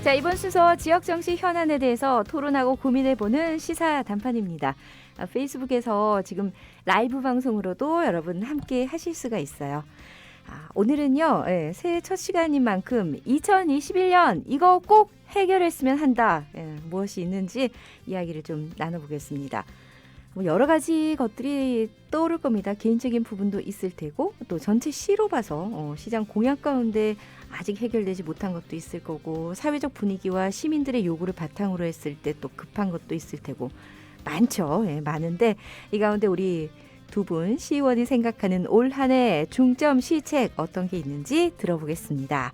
자, 이번 순서 지역 정치 현안에 대해서 토론하고 고민해보는 시사 단판입니다. 페이스북에서 지금 라이브 방송으로도 여러분 함께 하실 수가 있어요. 오늘은요, 새해 첫 시간인 만큼 2021년 이거 꼭 해결했으면 한다. 무엇이 있는지 이야기를 좀 나눠보겠습니다. 여러 가지 것들이 떠오를 겁니다. 개인적인 부분도 있을 테고 또 전체 시로 봐서 시장 공약 가운데 아직 해결되지 못한 것도 있을 거고 사회적 분위기와 시민들의 요구를 바탕으로 했을 때 또 급한 것도 있을 테고 많죠. 많은데 이 가운데 우리 두 분 시의원이 생각하는 올 한 해 중점 시책 어떤 게 있는지 들어보겠습니다.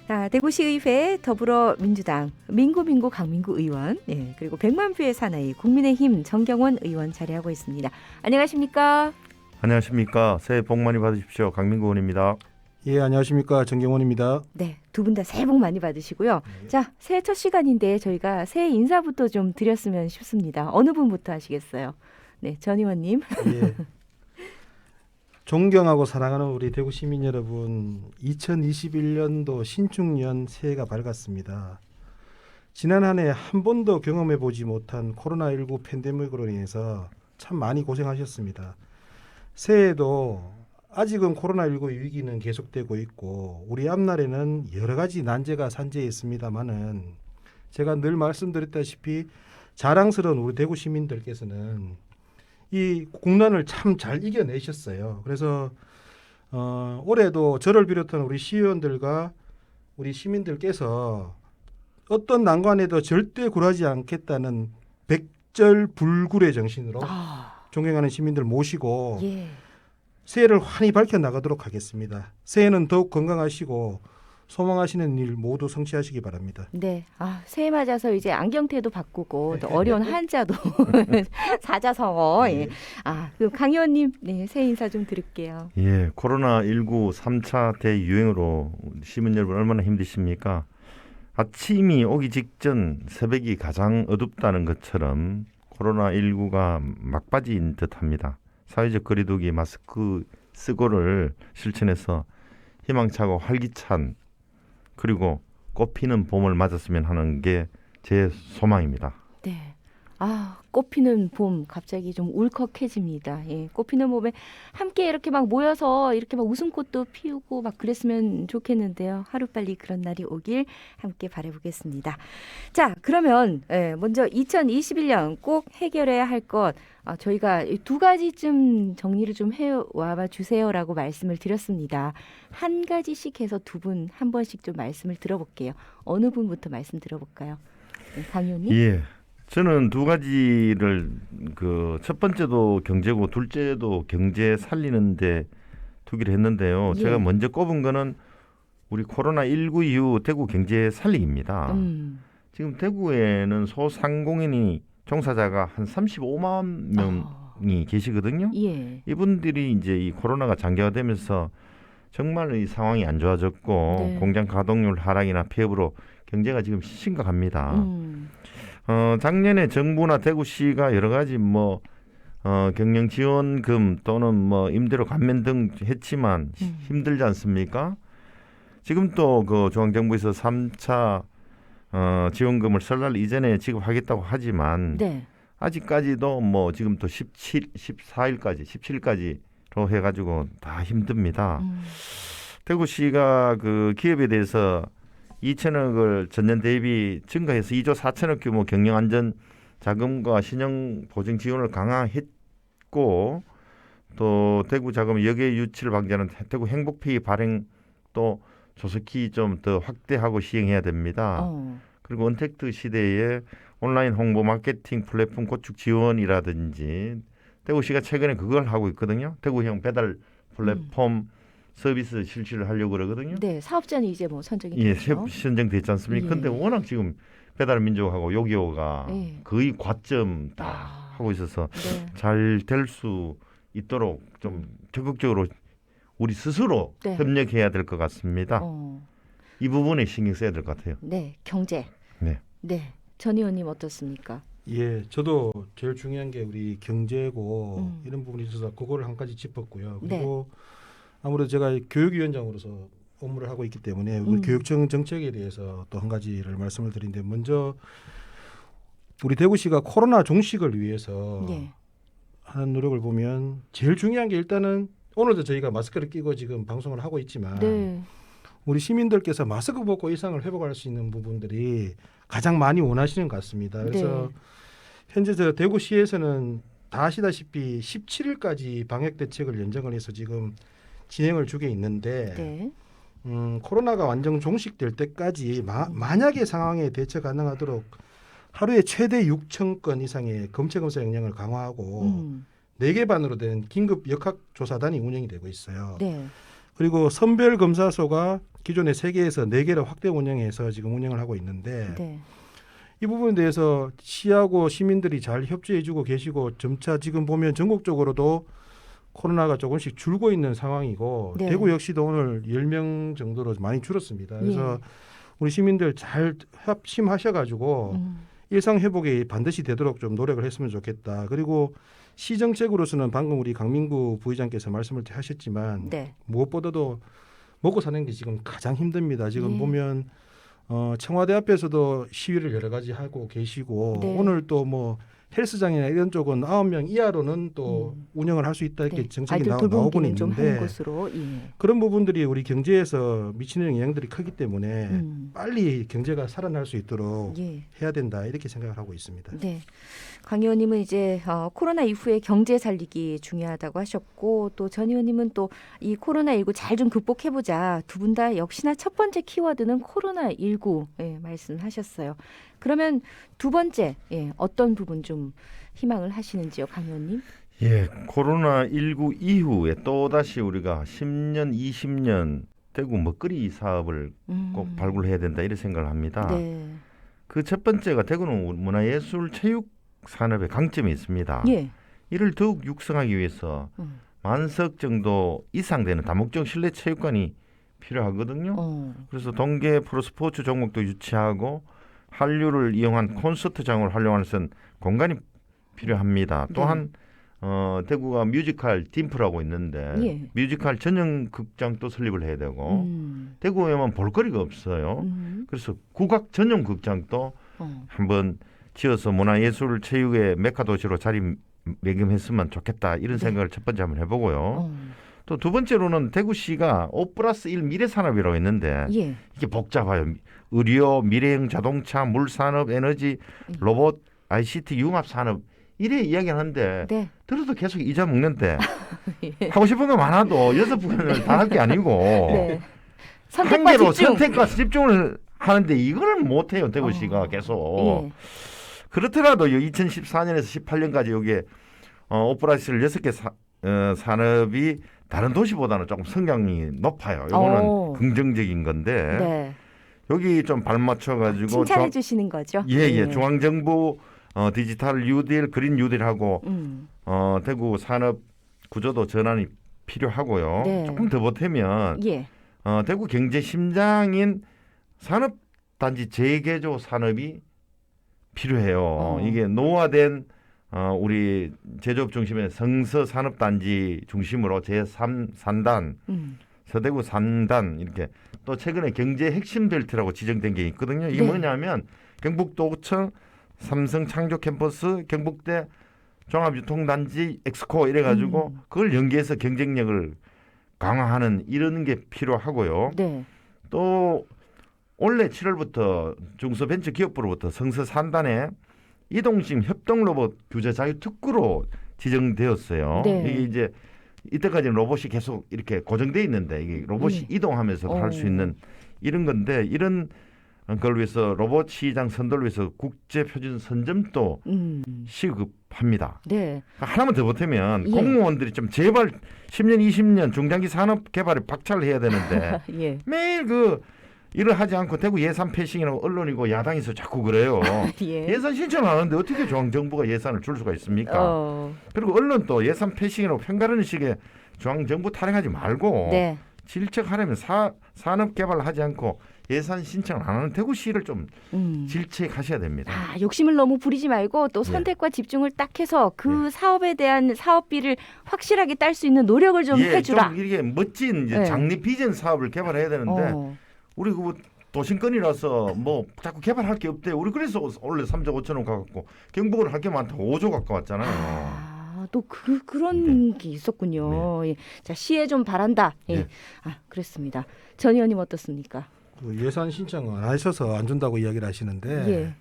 자, 대구시의회 더불어민주당 민구 강민구 의원, 그리고 100만 표의 사나이 국민의힘 정경원 의원 자리하고 있습니다. 안녕하십니까? 안녕하십니까? 새해 복 많이 받으십시오. 강민구 의원입니다. 예, 안녕하십니까? 정경원입니다. 네, 두 분 다 새해 복 많이 받으시고요. 자, 새해 첫 시간인데 저희가 새해 인사부터 좀 드렸으면 싶습니다. 어느 분부터 하시겠어요? 네, 전 의원님. 예. 존경하고 사랑하는 우리 대구 시민 여러분, 2021년도 신축년 새해가 밝았습니다. 지난 한 해 한 번도 경험해 보지 못한 코로나19 팬데믹으로 인해서 참 많이 고생하셨습니다. 새해에도 아직은 코로나19 위기는 계속되고 있고 우리 앞날에는 여러 가지 난제가 산재해 있습니다만은 제가 늘 말씀드렸다시피 자랑스러운 우리 대구 시민들께서는 이 국난을 참 잘 이겨내셨어요. 그래서 올해도 저를 비롯한 우리 시의원들과 우리 시민들께서 어떤 난관에도 절대 굴하지 않겠다는 백절불굴의 정신으로 존경하는 시민들 모시고 새해를 환히 밝혀나가도록 하겠습니다. 새해는 더욱 건강하시고 소망하시는 일 모두 성취하시기 바랍니다. 네, 새해 맞아서 이제 안경테도 바꾸고 또 어려운 한자도 사자성어. 네. 그럼 강 의원님, 새해 인사 좀 드릴게요. 예, 코로나19 3차 대유행으로 시민 여러분 얼마나 힘드십니까? 아침이 오기 직전 새벽이 가장 어둡다는 것처럼 코로나19가 막바지인 듯합니다. 사회적 거리두기 마스크 쓰고를 실천해서 희망차고 활기찬 그리고 꽃피는 봄을 맞았으면 하는 게 제 소망입니다. 네. 꽃피는 봄 갑자기 좀 울컥해집니다. 꽃피는 봄에 함께 이렇게 막 모여서 이렇게 막 웃음꽃도 피우고 막 그랬으면 좋겠는데요. 하루빨리 그런 날이 오길 함께 바라보겠습니다. 자, 그러면 먼저 2021년 꼭 해결해야 할 것 저희가 두 가지쯤 정리를 좀 해와 주세요라고 말씀을 드렸습니다. 한 가지씩 해서 두 분 한 번씩 좀 말씀을 들어볼게요. 어느 분부터 말씀 들어볼까요? 강 의원님? 예. 저는 두 가지를 첫 번째도 경제고 둘째도 경제 살리는데 두기로 했는데요. 제가 먼저 꼽은 거는 우리 코로나19 이후 대구 경제 살리기입니다. 지금 대구에는 소상공인이 종사자가 한 35만 명이 계시거든요. 이분들이 이제 이 코로나가 장기화되면서 정말 이 상황이 안 좋아졌고 공장 가동률 하락이나 폐업으로 경제가 지금 심각합니다. 작년에 정부나 대구시가 여러 가지 경영 지원금 또는 임대료 감면 등 했지만 힘들지 않습니까? 지금 또 중앙정부에서 3차 지원금을 설날 이전에 지급하겠다고 하지만 아직까지도 지금 또 14일까지 17일까지로 해가지고 다 힘듭니다. 대구시가 기업에 대해서 2천억을 전년 대비 증가해서 2조 4천억 규모 경영안전 자금과 신용 보증 지원을 강화했고 또 대구 자금 역외 유치를 방지하는 대구 행복페이 발행 또 조속히 좀 더 확대하고 시행해야 됩니다. 그리고 언택트 시대에 온라인 홍보 마케팅 플랫폼 구축 지원이라든지 대구시가 최근에 그걸 하고 있거든요. 대구형 배달 플랫폼 서비스 실시를 하려고 그러거든요. 네, 사업자는 이제 선정이 됐죠. 선정됐지 않습니까? 근데 워낙 지금 배달 민족하고 요기요가 거의 과점 다 하고 있어서 잘 될 수 있도록 좀 적극적으로 우리 스스로 협력해야 될 것 같습니다. 이 부분에 신경 써야 될 것 같아요. 네, 경제. 네, 전 의원님 어떻습니까? 예, 저도 제일 중요한 게 우리 경제고 이런 부분이 있어서 그거를 한 가지 짚었고요. 그리고 아무래도 제가 교육위원장으로서 업무를 하고 있기 때문에 음. 교육청 정책에 대해서 또 한 가지를 말씀을 드리는데 먼저 우리 대구시가 코로나 종식을 위해서 예. 하는 노력을 보면 제일 중요한 게 일단은 오늘도 저희가 마스크를 끼고 지금 방송을 하고 있지만 네. 우리 시민들께서 마스크 벗고 일상을 회복할 수 있는 부분들이 가장 많이 원하시는 것 같습니다. 그래서 네. 현재 저 대구시에서는 다 아시다시피 17일까지 방역 대책을 연장을 해서 지금 진행을 주게 있는데 네. 코로나가 완전 종식될 때까지 만약의 상황에 대처 가능하도록 하루에 최대 6천 건 이상의 검체 검사 역량을 강화하고 4개 반으로 된 긴급 역학조사단이 운영이 되고 있어요. 네. 그리고 선별 검사소가 기존의 3개에서 4개로 확대 운영해서 지금 운영을 하고 있는데 네. 이 부분에 대해서 시하고 시민들이 잘 협조해주고 계시고 점차 지금 보면 전국적으로도 코로나가 조금씩 줄고 있는 상황이고 네. 대구 역시도 오늘 10명 정도로 많이 줄었습니다. 그래서 예. 우리 시민들 잘 협심하셔가지고 일상 회복이 반드시 되도록 좀 노력을 했으면 좋겠다. 그리고 시 정책으로서는 방금 우리 강민구 부의장께서 말씀을 하셨지만 네. 무엇보다도 먹고 사는 게 지금 가장 힘듭니다. 지금 예. 보면 청와대 앞에서도 시위를 여러 가지 하고 계시고 네. 오늘 또 뭐 헬스장이나 이런 쪽은 9명 이하로는 또 운영을 할 수 있다 이렇게 네. 정책이 아이들 나오고는 돌봄기는 좀 하는 있는데 것으로. 예. 그런 부분들이 우리 경제에서 미치는 영향들이 크기 때문에 음. 빨리 경제가 살아날 수 있도록 예. 해야 된다 이렇게 생각을 하고 있습니다. 네. 강 의원님은 이제 코로나 이후에 경제 살리기 중요하다고 하셨고 또 전 의원님은 또 이 코로나19 잘 좀 극복해보자. 두 분 다 역시나 첫 번째 키워드는 코로나19 예, 말씀하셨어요. 그러면 두 번째 어떤 부분 좀 희망을 하시는지요, 강 의원님? 예, 코로나19 이후에 또다시 우리가 10년, 20년 대구 먹거리 사업을 꼭 발굴해야 된다 이런 생각을 합니다. 네. 그 첫 번째가 대구는 문화예술 체육 산업의 강점이 있습니다. 예. 이를 더욱 육성하기 위해서 만석 정도 이상 되는 다목적 실내 체육관이 필요하거든요. 그래서 동계 프로스포츠 종목도 유치하고 한류를 이용한 콘서트장을 활용할 수 있는 공간이 필요합니다. 또한 대구가 뮤지컬 딤프라고 있는데 예. 뮤지컬 전용 극장도 설립을 해야 되고 대구에만 볼거리가 없어요. 그래서 국악 전용 극장도 한번 지어서 문화예술 체육의 메카 도시로 자리매김했으면 좋겠다 이런 생각을 첫 번째 한번 해보고요. 또 두 번째로는 대구시가 5+1 미래산업이라고 있는데 예. 이게 복잡해요. 의료, 미래형 자동차, 물산업, 에너지, 로봇, ICT, 융합산업 이래 이야기하는데 네. 들어도 계속 잊어먹는데 예. 하고 싶은 거 많아도 6분을 다 할 게 아니고 네. 한 선택과 개로 집중. 선택과 집중을 하는데 이거는 못해요. 대구시가 계속. 예. 그렇더라도 2014년에서 18년까지 여기에 오프라이스를 6개 산업이 다른 도시보다는 조금 성장이 높아요. 이거는 긍정적인 건데 네. 여기 좀 발맞춰가지고 칭찬해 주시는 거죠? 예. 중앙정부 디지털 뉴딜, 그린 뉴딜하고 대구 산업 구조도 전환이 필요하고요. 네. 조금 더 보태면 예. 대구 경제 심장인 산업단지 재개조 산업이 필요해요. 이게 노화된 우리 제조업 중심의 성서 산업단지 중심으로 제3산단, 서대구 3단 이렇게 또 최근에 경제 핵심 벨트라고 지정된 게 있거든요. 이게 네. 뭐냐면 경북도청, 삼성 창조 캠퍼스, 경북대 종합유통단지 엑스코 이래가지고 그걸 연계해서 경쟁력을 강화하는 이런 게 필요하고요. 네. 또 올해 7월부터 중소벤처기업부로부터 성서 3단에 이동식 협동로봇 규제 자유 특구로 지정되었어요. 네. 이게 이제 이때까지는 로봇이 계속 이렇게 고정돼 있는데 이게 로봇이 이동하면서 할 수 있는 이런 건데 이런 걸 위해서 로봇 시장 선도를 위해서 국제 표준 선점도 시급합니다. 네. 하나만 더 보태면 예. 공무원들이 좀 제발 10년, 20년 중장기 산업 개발에 박차를 해야 되는데 예. 매일 그 일을 하지 않고 대구 예산 패싱이라고 언론이고 야당에서 자꾸 그래요. 예. 예산 신청하는데 어떻게 중앙정부가 예산을 줄 수가 있습니까? 그리고 언론도 예산 패싱이라고 편가르는 식의 중앙정부 타령하지 말고 네. 질책하려면 산업 개발을 하지 않고 예산 신청을 안 하는 대구시를 좀 질책하셔야 됩니다. 아, 욕심을 너무 부리지 말고 또 선택과 집중을 딱 해서 그 사업에 대한 사업비를 확실하게 딸 수 있는 노력을 좀 해주라. 좀 이렇게 멋진 이제 장립 비전 사업을 개발해야 되는데 우리 그 도심권이라서 뭐 자꾸 개발할 게 없대. 우리 그래서 원래 3조 5천억 가갖고 경북은 할 게 많다고 5조 갖고 왔잖아요. 아, 또 그런 게 있었군요. 예. 자, 시에 좀 바란다. 예. 아, 그렇습니다. 전 의원님 어떻습니까? 그 예산 신청 안 하셔서 안 준다고 이야기를 하시는데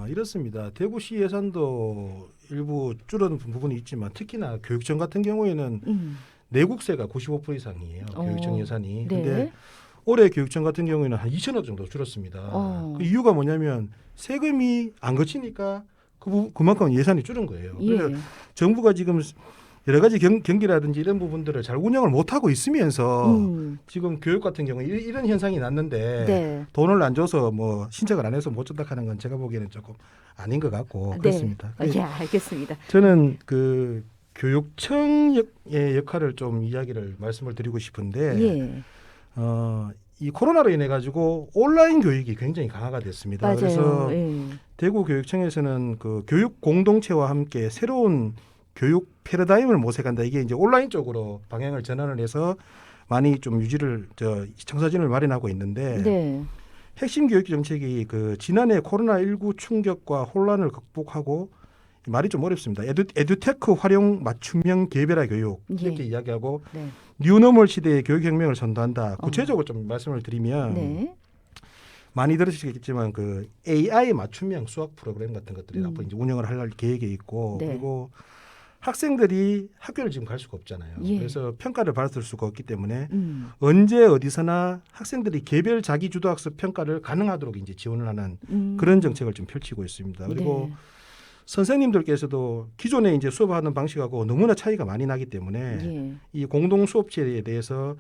이렇습니다. 대구시 예산도 일부 줄어든 부분이 있지만 특히나 교육청 같은 경우에는 내국세가 95% 이상이에요. 교육청 예산이. 근데 올해 교육청 같은 경우에는 한 2천억 정도 줄었습니다. 그 이유가 뭐냐면 세금이 안 거치니까 그만큼 예산이 줄은 거예요. 그래서 정부가 지금 여러 가지 경기라든지 이런 부분들을 잘 운영을 못하고 있으면서 지금 교육 같은 경우 이런 현상이 났는데 돈을 안 줘서 뭐 신청을 안 해서 못 준다 하는 건 제가 보기에는 조금 아닌 것 같고 그렇습니다. 예, 알겠습니다. 저는 그 교육청의 역할을 좀 이야기를 말씀을 드리고 싶은데 이 코로나로 인해 가지고 온라인 교육이 굉장히 강화가 됐습니다. 맞아요. 그래서 대구 교육청에서는 그 교육 공동체와 함께 새로운 교육 패러다임을 모색한다. 이게 이제 온라인 쪽으로 방향을 전환을 해서 많이 좀 유지를 청사진을 마련하고 있는데 핵심 교육 정책이 그 지난해 코로나19 충격과 혼란을 극복하고 말이 좀 어렵습니다. 에듀테크 활용 맞춤형 개별화 교육 이렇게 이야기하고 뉴노멀 시대의 교육혁명을 선도한다. 구체적으로 좀 말씀을 드리면 많이 들으시겠지만 그 AI 맞춤형 수학 프로그램 같은 것들이 앞으로 이제 운영을 할 계획에 있고 그리고 학생들이 학교를 지금 갈 수가 없잖아요. 그래서 평가를 받을 수가 없기 때문에 언제 어디서나 학생들이 개별 자기주도학습 평가를 가능하도록 이제 지원을 하는 그런 정책을 좀 펼치고 있습니다. 그리고 선생님들께서도 기존에 이제 수업하는 방식하고 너무나 차이가 많이 나기 때문에 이 공동 수업체에 대해서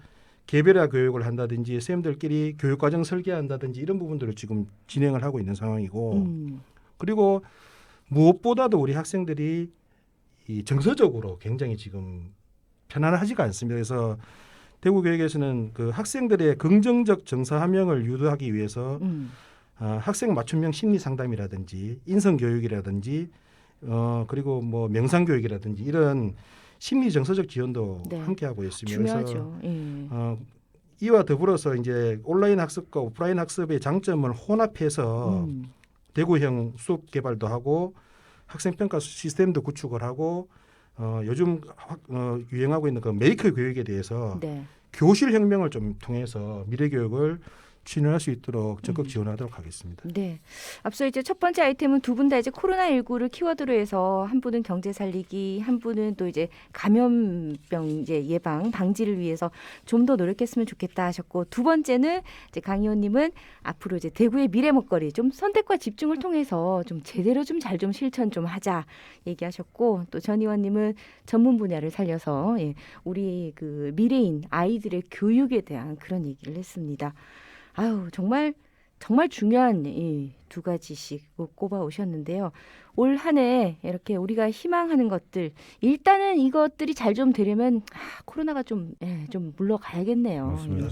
개별화 교육을 한다든지 선생님들끼리 교육과정 설계한다든지 이런 부분들을 지금 진행을 하고 있는 상황이고 그리고 무엇보다도 우리 학생들이 이 정서적으로 굉장히 지금 편안하지가 않습니다. 그래서 대구교육에서는 그 학생들의 긍정적 정서 함양을 유도하기 위해서 학생 맞춤형 심리 상담이라든지 인성 교육이라든지 그리고 뭐 명상 교육이라든지 이런 심리 정서적 지원도 함께 하고 있습니다. 중요하죠. 그래서 이와 더불어서 이제 온라인 학습과 오프라인 학습의 장점을 혼합해서 대구형 수업 개발도 하고 학생 평가 시스템도 구축을 하고 요즘 유행하고 있는 그 메이커 교육에 대해서 교실 혁명을 좀 통해서 미래 교육을 추진할 수 있도록 적극 지원하도록 하겠습니다. 네. 앞서 이제 첫 번째 아이템은 두 분 다 이제 코로나19를 키워드로 해서 한 분은 경제 살리기, 한 분은 또 이제 감염병 이제 예방 방지를 위해서 좀 더 노력했으면 좋겠다 하셨고, 두 번째는 이제 강 의원님은 앞으로 이제 대구의 미래 먹거리 좀 선택과 집중을 통해서 좀 제대로 좀 잘 좀 실천 좀 하자 얘기하셨고, 또 전 의원님은 전문 분야를 살려서 우리 그 미래인 아이들의 교육에 대한 그런 얘기를 했습니다. 아유, 정말 중요한 이 두 가지씩 꼽아 오셨는데요. 올 한 해 이렇게 우리가 희망하는 것들, 일단은 이것들이 잘 좀 되려면 코로나가 좀 물러가야겠네요. 맞습니다.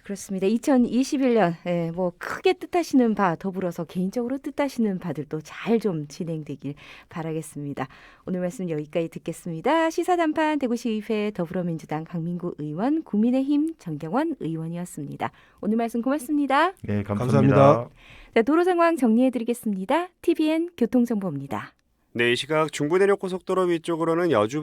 그렇습니다. 2021년 뭐 크게 뜻하시는 바 더불어서 개인적으로 뜻하시는 바들도 잘 좀 진행되길 바라겠습니다. 오늘 말씀 여기까지 듣겠습니다. 시사단판 대구시의회 더불어민주당 강민구 의원, 국민의힘 정경원 의원이었습니다. 오늘 말씀 고맙습니다. 네, 감사합니다. 자, 도로 상황 정리해드리겠습니다. TVN 교통정보입니다. 네, 이 시각 중부내륙고속도로 위쪽으로는 여주